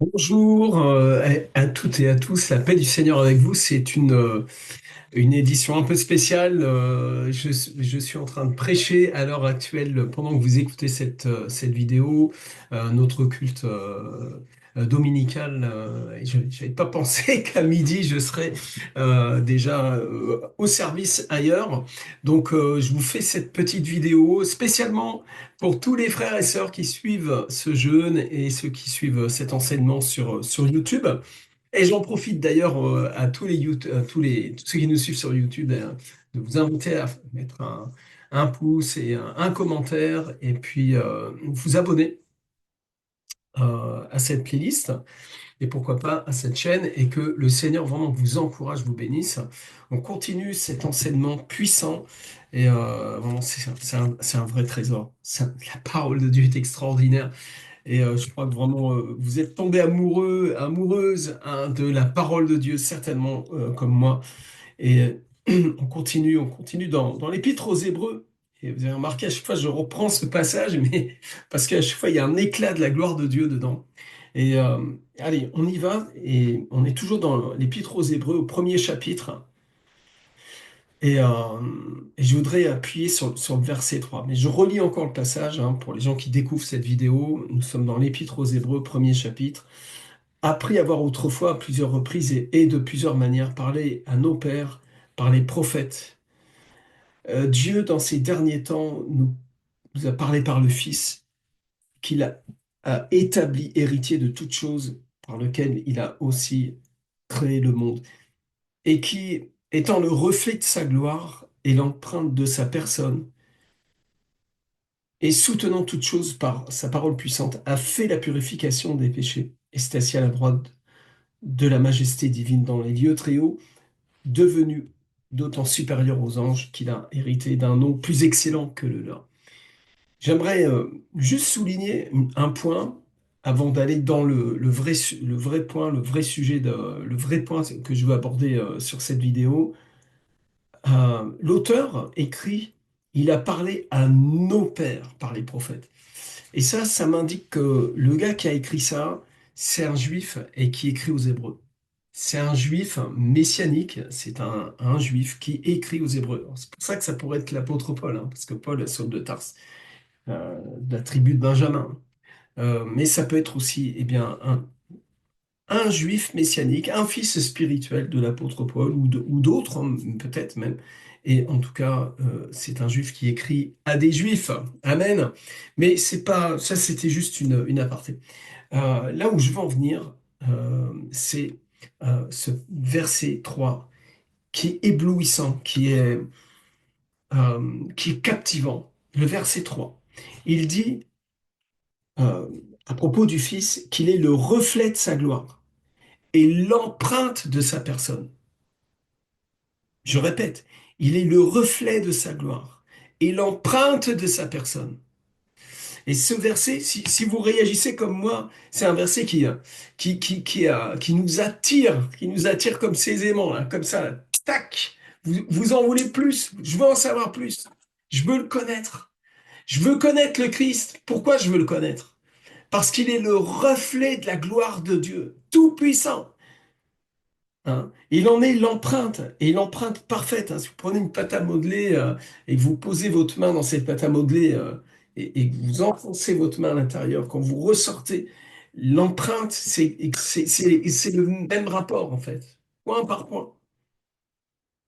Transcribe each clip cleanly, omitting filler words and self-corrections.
Bonjour à toutes et à tous, la paix du Seigneur avec vous. C'est une édition un peu spéciale. Je suis en train de prêcher à l'heure actuelle, pendant que vous écoutez cette vidéo, notre culte dominical. Et je n'avais pas pensé qu'à midi, je serais déjà au service ailleurs. Donc, je vous fais cette petite vidéo spécialement pour tous les frères et sœurs qui suivent ce jeûne et ceux qui suivent cet enseignement sur YouTube. Et j'en profite d'ailleurs à tous les, tous ceux qui nous suivent sur YouTube de vous inviter à mettre un pouce et un commentaire et puis vous abonner à cette playlist et pourquoi pas à cette chaîne et que le Seigneur vraiment vous encourage, vous bénisse. On continue cet enseignement puissant et vraiment c'est un vrai trésor. La parole de Dieu est extraordinaire. Et je crois que vraiment, vous êtes tombé amoureux, amoureuse hein, de la parole de Dieu, certainement comme moi. Et on continue dans l'Épître aux Hébreux. Et vous avez remarqué, à chaque fois, je reprends ce passage, mais parce qu'à chaque fois, il y a un éclat de la gloire de Dieu dedans. Et allez, on y va. Et on est toujours dans l'Épître aux Hébreux, au premier chapitre. Et, euh, et je voudrais appuyer sur le verset 3. Mais je relis encore le passage hein, pour les gens qui découvrent cette vidéo. Nous sommes dans l'Épître aux Hébreux, premier chapitre. Après avoir autrefois à plusieurs reprises et de plusieurs manières parlé à nos pères par les prophètes, Dieu, dans ces derniers temps, nous a parlé par le Fils, qu'il a établi héritier de toutes choses, par lequel il a aussi créé le monde, et qui, étant le reflet de sa gloire et l'empreinte de sa personne, et soutenant toutes choses par sa parole puissante, a fait la purification des péchés, et s'est assis à la droite de la majesté divine dans les lieux très hauts, devenu d'autant supérieur aux anges qu'il a hérité d'un nom plus excellent que le leur. J'aimerais juste souligner un point avant d'aller dans le vrai point, le vrai sujet, le vrai point que je veux aborder sur cette vidéo. L'auteur écrit, il a parlé à nos pères par les prophètes. Et ça m'indique que le gars qui a écrit ça, c'est un juif et qui écrit aux Hébreux. C'est un juif messianique, c'est un juif qui écrit aux Hébreux. Alors, c'est pour ça que ça pourrait être l'apôtre Paul, hein, parce que Paul, Saul de Tarse, de la tribu de Benjamin. Mais ça peut être aussi eh bien, un juif messianique, un fils spirituel de l'apôtre Paul ou d'autres, hein, peut-être même. Et en tout cas, c'est un juif qui écrit à des juifs. Amen. Mais c'est pas, ça, c'était juste une aparté. Là où je veux en venir, c'est ce verset 3 qui est éblouissant, qui est captivant. Le verset 3. Il dit euh, à propos du Fils qu'il est le reflet de sa gloire et l'empreinte de sa personne. Je répète, il est le reflet de sa gloire et l'empreinte de sa personne. Et ce verset, si vous réagissez comme moi, c'est un verset qui nous attire comme ces aimants, là, comme ça, là. Tac! Vous en voulez plus, je veux en savoir plus, je veux le connaître, je veux connaître le Christ. Pourquoi je veux le connaître? Parce qu'il est le reflet de la gloire de Dieu, tout-puissant. Hein. Il en est l'empreinte, et l'empreinte parfaite. Hein. Si vous prenez une pâte à modeler et que vous posez votre main dans cette pâte à modeler et que vous enfoncez votre main à l'intérieur, quand vous ressortez, l'empreinte, c'est le même rapport en fait, point par point.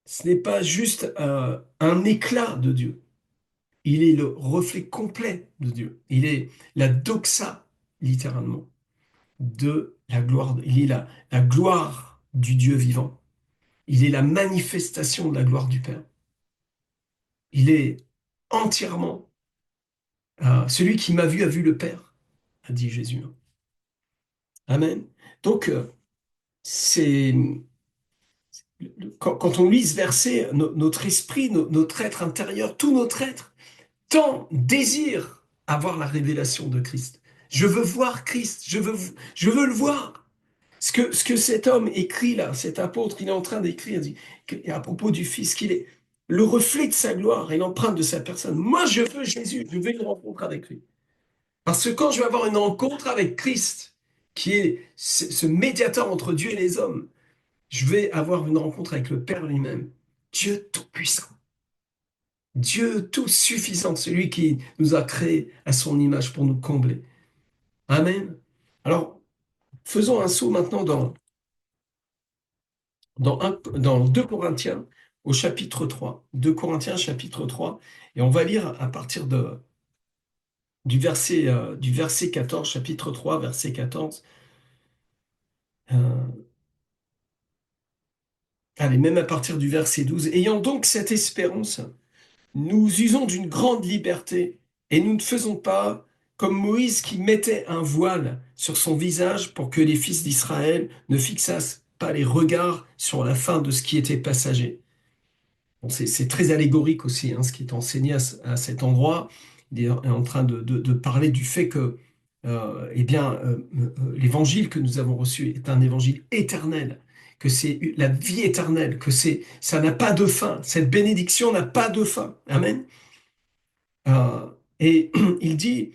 Ce n'est pas juste un éclat de Dieu. Il est le reflet complet de Dieu. Il est la doxa, littéralement, de la gloire. Il est la gloire du Dieu vivant. Il est la manifestation de la gloire du Père. Il est entièrement celui qui m'a vu a vu le Père, a dit Jésus. Amen. Donc, c'est quand on lit ce verset, notre esprit, notre être intérieur, tout notre être, tant désire avoir la révélation de Christ. Je veux voir Christ, je veux le voir. Ce que cet homme écrit là, cet apôtre, il est en train d'écrire, dit à propos du Fils, qu'il est le reflet de sa gloire et l'empreinte de sa personne. Moi, je veux Jésus, je veux une rencontre avec lui. Parce que quand je vais avoir une rencontre avec Christ, qui est ce médiateur entre Dieu et les hommes. Je vais avoir une rencontre avec le Père lui-même. Dieu Tout-Puissant. Dieu tout suffisant, celui qui nous a créés à son image pour nous combler. Amen. Alors, faisons un saut maintenant dans 2 Corinthiens au chapitre 3. 2 Corinthiens chapitre 3. Et on va lire à partir du verset 14, chapitre 3, verset 14. Euh, allez, même à partir du verset 12. Ayant donc cette espérance, nous usons d'une grande liberté et nous ne faisons pas comme Moïse qui mettait un voile sur son visage pour que les fils d'Israël ne fixassent pas les regards sur la fin de ce qui était passager. Bon, c'est très allégorique aussi, hein, ce qui est enseigné à cet endroit. Il est en train de parler du fait que eh bien, l'évangile que nous avons reçu est un évangile éternel, que c'est la vie éternelle, ça n'a pas de fin. Cette bénédiction n'a pas de fin. Amen. Et il dit,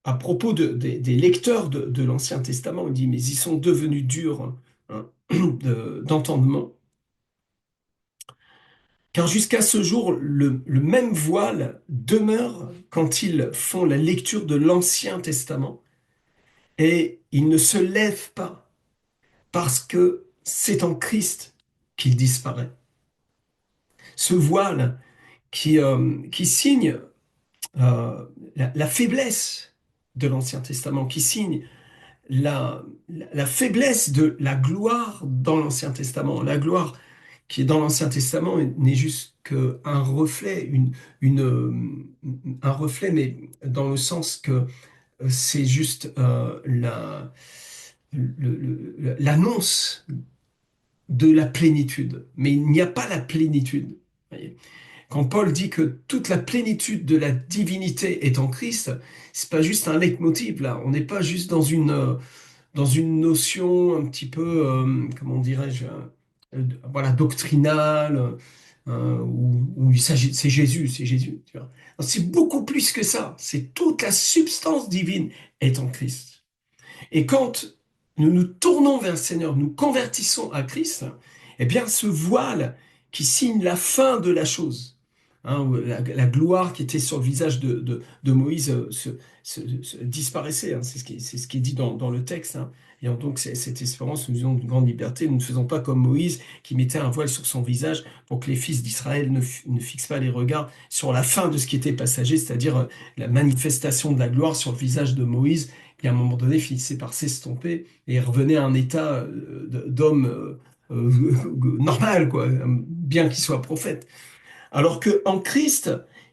à propos des lecteurs de l'Ancien Testament, il dit, mais ils sont devenus durs, hein, d'entendement. Car jusqu'à ce jour, le même voile demeure quand ils font la lecture de l'Ancien Testament et ils ne se lèvent pas parce que c'est en Christ qu'il disparaît. Ce voile qui signe la faiblesse de l'Ancien Testament, qui signe la faiblesse de la gloire dans l'Ancien Testament. La gloire qui est dans l'Ancien Testament n'est juste qu'un reflet, un reflet, mais dans le sens que c'est juste l'annonce de la plénitude. Mais il n'y a pas la plénitude. Voyez. Quand Paul dit que toute la plénitude de la divinité est en Christ, c'est pas juste un leitmotiv là. On n'est pas juste dans une notion un petit peu, comment dirais-je, voilà, doctrinale, où il s'agit, c'est Jésus, tu vois. C'est beaucoup plus que ça. C'est toute la substance divine est en Christ. Et quand nous nous tournons vers le Seigneur, nous convertissons à Christ, eh bien, ce voile qui signe la fin de la chose, hein, où la gloire qui était sur le visage de Moïse disparaissait, hein, c'est ce qui est dit dans le texte. Hein. Et donc, cette espérance, nous avons une grande liberté. Nous ne faisons pas comme Moïse qui mettait un voile sur son visage pour que les fils d'Israël ne fixent pas les regards sur la fin de ce qui était passager, c'est-à-dire la manifestation de la gloire sur le visage de Moïse qui à un moment donné finissait par s'estomper et revenait à un état d'homme normal, quoi, bien qu'il soit prophète. Alors que en Christ,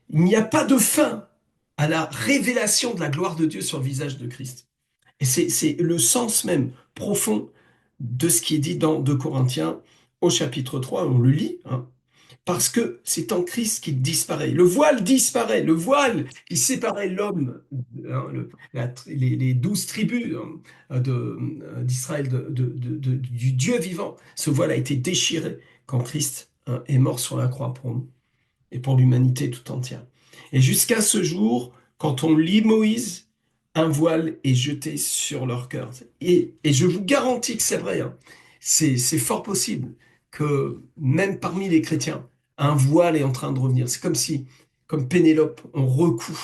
il n'y a pas de fin à la révélation de la gloire de Dieu sur le visage de Christ. Et c'est le sens même profond de ce qui est dit dans 2 Corinthiens au chapitre 3, on le lit, hein, parce que c'est en Christ qu'il disparaît. Le voile disparaît. Le voile qui séparait l'homme, hein, les 12 tribus hein, d'Israël, du Dieu vivant. Ce voile a été déchiré quand Christ hein, est mort sur la croix pour nous et pour l'humanité tout entière. Et jusqu'à ce jour, quand on lit Moïse, un voile est jeté sur leur cœur. Et je vous garantis que c'est vrai, hein. C'est fort possible que même parmi les chrétiens, un voile est en train de revenir. C'est comme si, comme Pénélope, on recoue.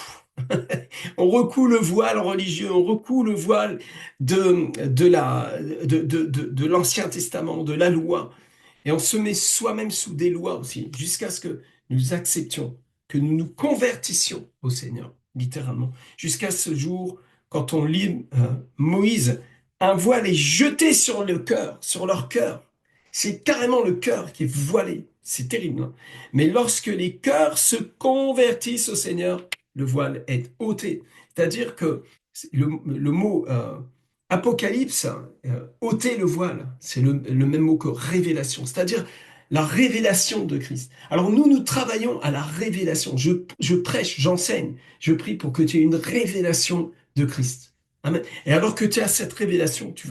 On recoue le voile religieux, on recoue le voile de l'Ancien Testament, de la loi. Et on se met soi-même sous des lois aussi, jusqu'à ce que nous acceptions, que nous nous convertissions au Seigneur, littéralement. Jusqu'à ce jour, quand on lit Moïse, un voile est jeté sur le cœur, sur leur cœur. C'est carrément le cœur qui est voilé. C'est terrible, hein. Mais lorsque les cœurs se convertissent au Seigneur, le voile est ôté. C'est-à-dire que le mot Apocalypse, ôter le voile, c'est le même mot que révélation, c'est-à-dire la révélation de Christ. Alors nous travaillons à la révélation. Je prêche, j'enseigne, je prie pour que tu aies une révélation de Christ. Amen. Et alors que tu as cette révélation, tu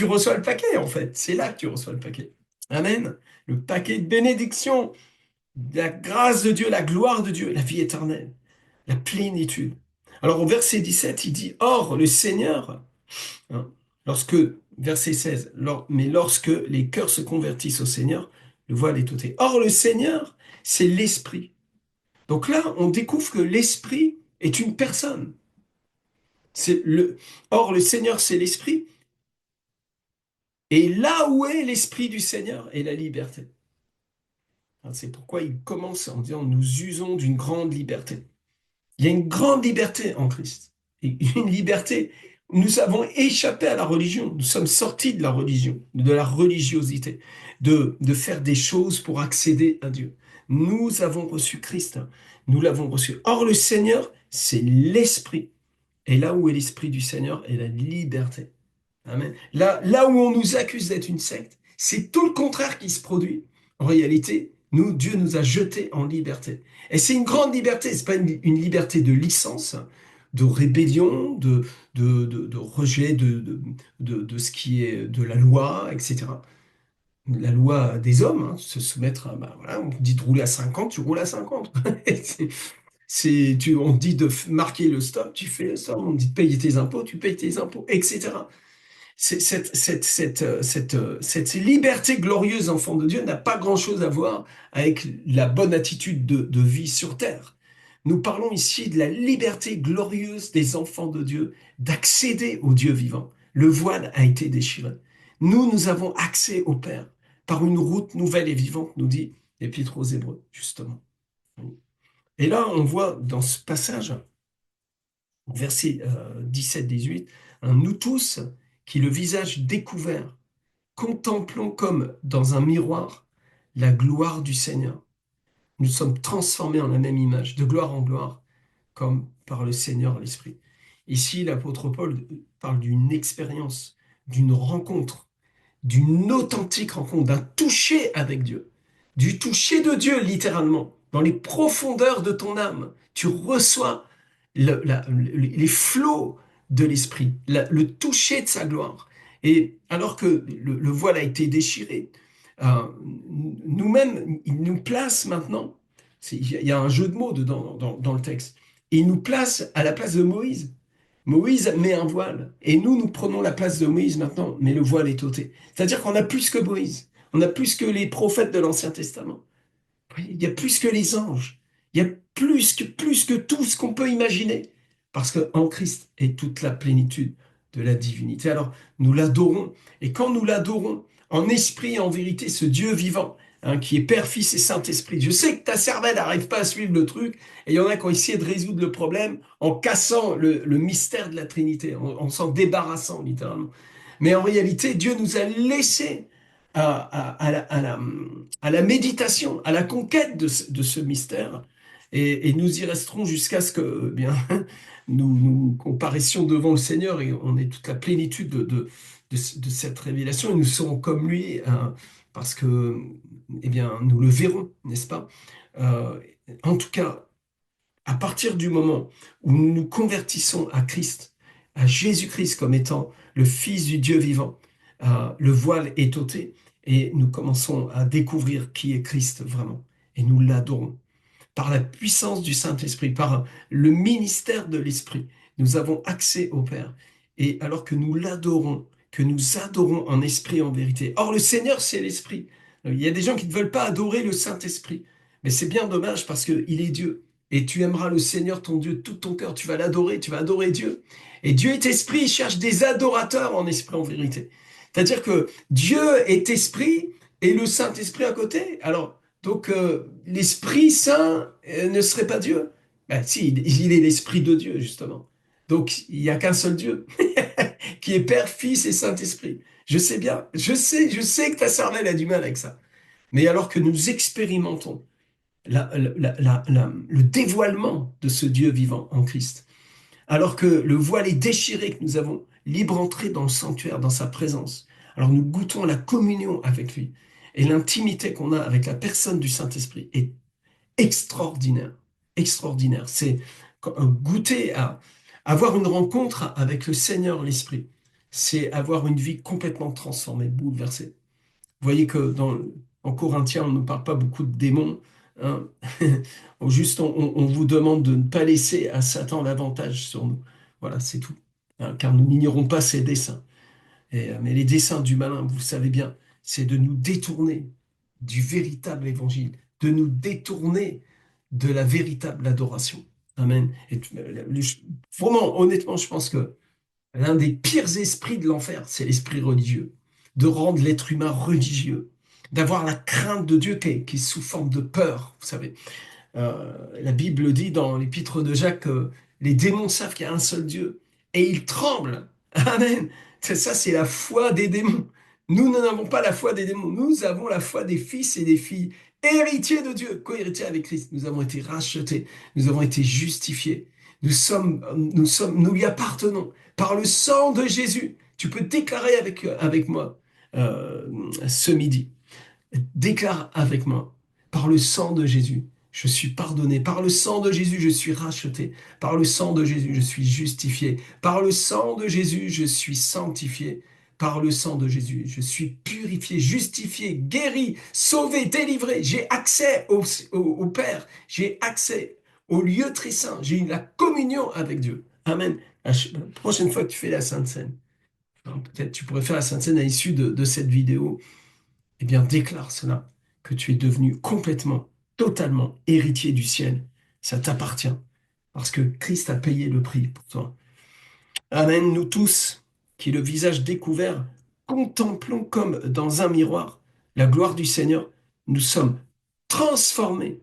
reçois le paquet en fait. C'est là que tu reçois le paquet. Amen. Le paquet de bénédiction, de la grâce de Dieu, la gloire de Dieu, la vie éternelle, la plénitude. Alors au verset 17, il dit, Or le Seigneur, hein, lorsque, verset 16, mais lorsque les cœurs se convertissent au Seigneur, le voile est ôté. Or le Seigneur, c'est l'Esprit. Donc là, on découvre que l'Esprit est une personne. C'est le... Or le Seigneur, c'est l'Esprit. Et là où est l'Esprit du Seigneur est la liberté. Hein, c'est pourquoi il commence en disant, nous usons d'une grande liberté. Il y a une grande liberté en Christ. Et une liberté, nous avons échappé à la religion. Nous sommes sortis de la religion, de la religiosité, de faire des choses pour accéder à Dieu. Nous avons reçu Christ. Nous l'avons reçu. Or, le Seigneur, c'est l'Esprit. Et là où est l'Esprit du Seigneur est la liberté. Amen. Là où on nous accuse d'être une secte, c'est tout le contraire qui se produit. En réalité, nous, Dieu nous a jetés en liberté. Et c'est une grande liberté, c'est pas une liberté de licence, de rébellion, de rejet de ce qui est de la loi, etc. La loi des hommes, hein, se soumettre à, bah, voilà, on te dit de rouler à 50, tu roules à 50. On te dit de marquer le stop, tu fais le stop. On te dit de payer tes impôts, tu payes tes impôts, etc. Cette liberté glorieuse, enfant de Dieu, n'a pas grand-chose à voir avec la bonne attitude de vie sur terre. Nous parlons ici de la liberté glorieuse des enfants de Dieu d'accéder au Dieu vivant. Le voile a été déchiré. Nous avons accès au Père par une route nouvelle et vivante, nous dit l'Épître aux Hébreux, justement. Et là, on voit dans ce passage, verset 17-18, nous tous, qui le visage découvert, contemplons comme dans un miroir la gloire du Seigneur. Nous sommes transformés en la même image, de gloire en gloire, comme par le Seigneur l'Esprit. Ici, l'apôtre Paul parle d'une expérience, d'une rencontre, d'une authentique rencontre, d'un toucher avec Dieu, du toucher de Dieu littéralement, dans les profondeurs de ton âme. Tu reçois les flots de l'Esprit, le toucher de sa gloire. Et alors que le voile a été déchiré, euh, nous-mêmes, il nous place maintenant, il y a un jeu de mots dedans, dans le texte, et il nous place à la place de Moïse. Moïse met un voile, et nous prenons la place de Moïse maintenant, mais le voile est ôté. C'est-à-dire qu'on a plus que Moïse, on a plus que les prophètes de l'Ancien Testament. Il y a plus que les anges. Il y a plus que tout ce qu'on peut imaginer. Parce qu'en Christ est toute la plénitude de la divinité. Alors, nous l'adorons. Et quand nous l'adorons, en esprit et en vérité, ce Dieu vivant, hein, qui est Père, Fils et Saint-Esprit. Je sais que ta cervelle n'arrive pas à suivre le truc, et il y en a qui ont essayé de résoudre le problème en cassant le mystère de la Trinité, en s'en débarrassant littéralement. Mais en réalité, Dieu nous a laissé à la méditation, à la conquête de ce mystère. Et nous y resterons jusqu'à ce que bien, nous comparaissions devant le Seigneur et on ait toute la plénitude de cette révélation et nous serons comme lui parce que eh bien, nous le verrons, n'est-ce pas? Euh, En tout cas, à partir du moment où nous nous convertissons à Christ, à Jésus-Christ comme étant le Fils du Dieu vivant, le voile est ôté et nous commençons à découvrir qui est Christ vraiment. Et nous l'adorons. Par la puissance du Saint-Esprit, par le ministère de l'Esprit, nous avons accès au Père. Et alors que nous l'adorons, que nous adorons en esprit et en vérité. Or, le Seigneur, c'est l'Esprit. Il y a des gens qui ne veulent pas adorer le Saint-Esprit. Mais c'est bien dommage parce qu'il est Dieu. Et tu aimeras le Seigneur, ton Dieu, de tout ton cœur. Tu vas l'adorer, tu vas adorer Dieu. Et Dieu est esprit, il cherche des adorateurs en esprit, en vérité. C'est-à-dire que Dieu est esprit et le Saint-Esprit à côté. Alors, donc, l'Esprit Saint ne serait pas Dieu? Ben, si, il est l'Esprit de Dieu, justement. Donc, il n'y a qu'un seul Dieu, qui est Père, Fils et Saint-Esprit. Je sais bien, je sais que ta cervelle a du mal avec ça. Mais alors que nous expérimentons le dévoilement de ce Dieu vivant en Christ, alors que le voile est déchiré, que nous avons libre entrée dans le sanctuaire, dans sa présence, alors nous goûtons la communion avec lui. Et l'intimité qu'on a avec la personne du Saint-Esprit est extraordinaire. Extraordinaire. C'est goûter à avoir une rencontre avec le Seigneur, l'Esprit. C'est avoir une vie complètement transformée, bouleversée. Vous voyez que en Corinthiens, on ne parle pas beaucoup de démons, hein. Juste, on vous demande de ne pas laisser à Satan l'avantage sur nous. Voilà, c'est tout. Hein, car nous n'ignorons pas ses desseins. Mais les desseins du malin, vous le savez bien, c'est de nous détourner du véritable évangile, de nous détourner de la véritable adoration. Amen. Vraiment, honnêtement, je pense que l'un des pires esprits de l'enfer, c'est l'esprit religieux, de rendre l'être humain religieux, d'avoir la crainte de Dieu qui est sous forme de peur, vous savez. La Bible dit dans l'épître de Jacques que les démons savent qu'il y a un seul Dieu et ils tremblent. Amen. Ça, c'est la foi des démons. Nous n'avons pas la foi des démons. Nous avons la foi des fils et des filles, héritiers de Dieu, co-héritiers avec Christ. Nous avons été rachetés, nous avons été justifiés. Nous lui appartenons par le sang de Jésus. Tu peux déclarer avec moi ce midi. Déclare avec moi, par le sang de Jésus, je suis pardonné. Par le sang de Jésus, je suis racheté. Par le sang de Jésus, je suis justifié. Par le sang de Jésus, je suis sanctifié. Par le sang de Jésus, je suis purifié, justifié, guéri, sauvé, délivré. J'ai accès au Père. J'ai accès au lieu très saint. J'ai eu la communion avec Dieu. Amen. La prochaine fois que tu fais la Sainte Seine, peut-être tu pourrais faire la Sainte Seine à l'issue de cette vidéo. Eh bien, déclare cela, que tu es devenu complètement, totalement héritier du ciel. Ça t'appartient, parce que Christ a payé le prix pour toi. Amen, nous tous, qui le visage découvert, contemplons comme dans un miroir la gloire du Seigneur, nous sommes transformés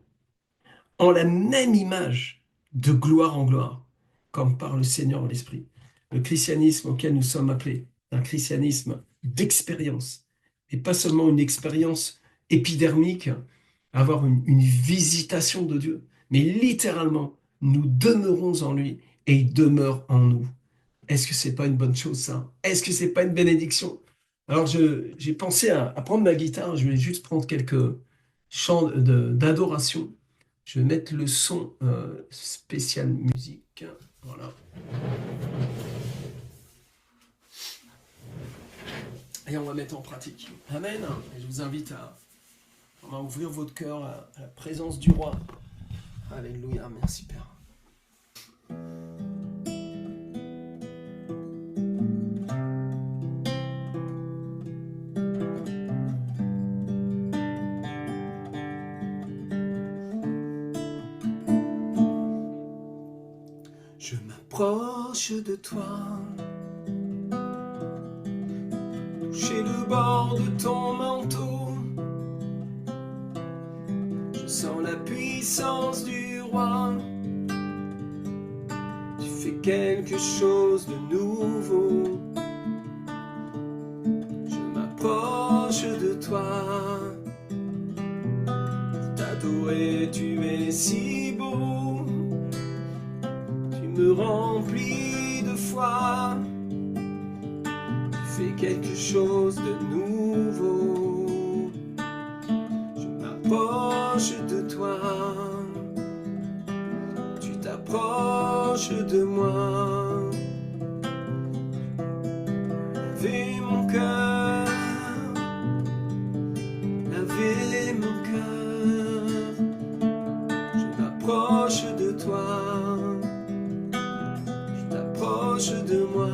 en la même image, de gloire en gloire, comme par le Seigneur l'Esprit. Le christianisme auquel nous sommes appelés, un christianisme d'expérience, et pas seulement une expérience épidermique, avoir une visitation de Dieu, mais littéralement, nous demeurons en lui et il demeure en nous. Est-ce que c'est pas une bonne chose, ça? Est-ce que c'est pas une bénédiction? Alors, j'ai pensé à prendre ma guitare, je vais juste prendre quelques chants d'adoration. Je vais mettre le son spécial musique. Voilà. Et on va mettre en pratique. Amen. Et je vous invite à ouvrir votre cœur à la présence du roi. Alléluia. Merci Père. Je m'approche de toi, toucher le bord de ton manteau. Je sens la puissance du roi. Tu fais quelque chose de nouveau. Je m'approche de toi, t'adorer, tu es si beau. Tu me remplis de foi. Tu fais quelque chose de nouveau. Je m'approche de toi. Tu t'approches de moi. Lavez mon cœur. Lavez mon cœur. Je m'approche de toi. De moi,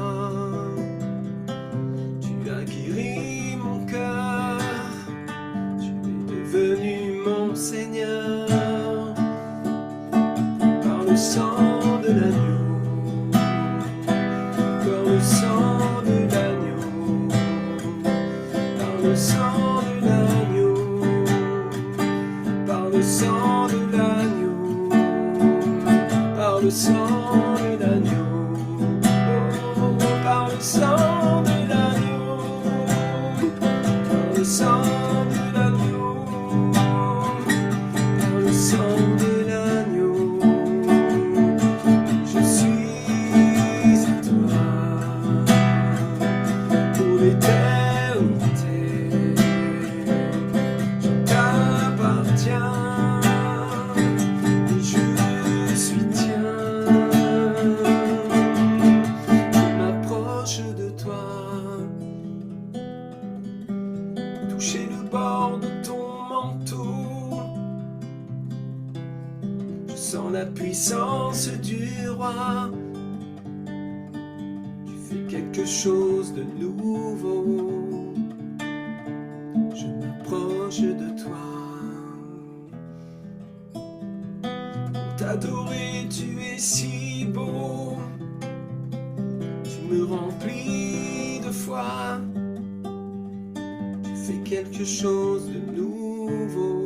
tu as guéri mon cœur, tu es devenu mon Seigneur, par le sang de l'agneau, par le sang de l'agneau, par le sang de l'agneau, par le sang de l'agneau, par le sang de l'agneau. Par le sang de l'agneau, par le sang de l'agneau, par le sang de l'agneau, je suis à toi pour l'éternité, je t'appartiens, et je suis tien. crois. Tu fais quelque chose de nouveau. Je m'approche de toi. Pour t'adorer, tu es si beau. Tu me remplis de foi. Tu fais quelque chose de nouveau.